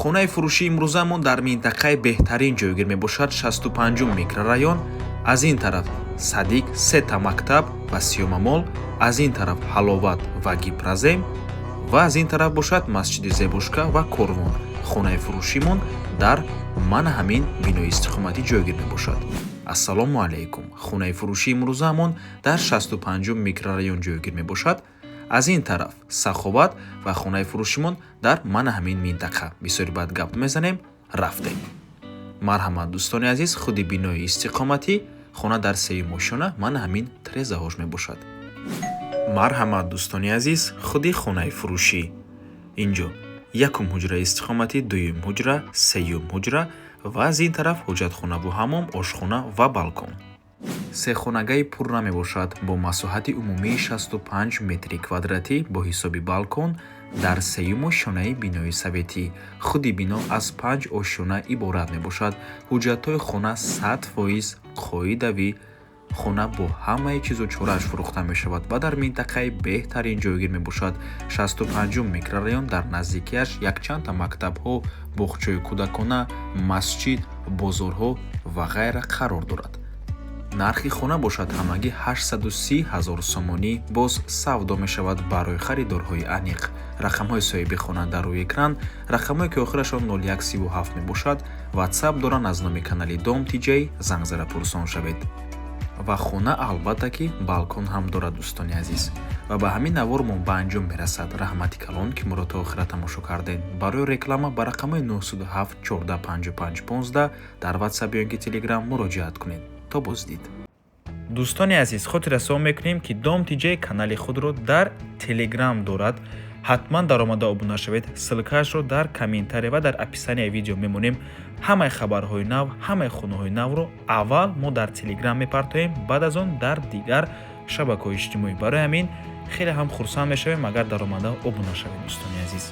хонаи фурӯшии имрӯзаамон дар минтақаи беҳтарин ҷойгир мебошад 65 микрорайон. Аз ин тараф Садиқ 3 мактаб ва 30 мол, аз ин тараф Ҳаловат ва Гипразем ва аз ин тараф бошад Масҷиди Зебушка ва Корвон. хонаи фурӯшимон дар мана ҳамин бинои истиқоматӣ ҷойгир мебошад. ассалому алайкум. хонаи фурӯшии имрӯзаамон дар 65 микрорайон ҷойгир мебошад. аз ин тараф Саховат ва хонаи фурӯшимон дар мана ҳамин минтақа. бисёри баъд гап мезанем, рафтем. марҳамат дӯстони азиз, худи бинои истиқоматӣ, хона дар сеюм ошона мана ҳамин трезаҳош мебошад. марҳамат дӯстони азиз, худи хонаи фурӯшӣ. инҷо якум ҳуҷраи истиқоматӣ, дуюм ҳуҷра, сеюм ҳуҷра ва аз ин тараф ҳоҷатхонаву ҳаммом, ошхона ва балкон. сехонагаи пурра мебошад бо масоҳати умумии 65 метри квадратӣ бо ҳисоби балкон дар сеюм ошонаи бинои советӣ. худи бино аз 5 ошона иборат мебошад. ҳуҷҷатҳои хона 100% қоидавӣ. хона бо ҳамаи чизу чорааш фурӯхта мешавад ва дар минтақаи беҳтарин ҷойгир мебошад. 65 микрорайон дар наздикиаш якчандта мактабҳо, боғчаи кӯдакона, масҷид, бозорҳо ва ғайра қарор дорад. нархи хона бошад ҳамагӣ 830 000 сомонӣ. боз савдо мешавад барои харидорҳои аниқ. рақамҳои соҳиби хона дар рӯи экран, рақамҳое ки охирашон 0137 мебошад. ватсап доранд. аз номи канали Дом TJ занг зада пурсон шавед. ва хона албатта ки балкон ҳам дорад дӯстони азиз. ва ба ҳамин навор мо ба анҷом мерасад. раҳмати калон ки моро то охира тамошо кардем. барои реклама ба рақамҳои 907 14 55 15 дар ватсап ё ин ки телеграм муроҷиат кунед. то боздид. дӯстони азиз, хотиррасон мекунем ки Дом TJ канали худро дар телеграм дорад. ҳатман даромада обуна шавед. ссилкаашро дар комментария ва дар описанияи видео мемонем. ҳамаи хабарҳои нав, ҳамаи хонаҳои навро аввал мо дар телеграм мепартоем, баъд аз он дар дигар шабакаҳои иҷтимоӣ. барои ҳамин хеле ҳам хурсанд мешавем агар даромада обуна шавед дӯстони азиз.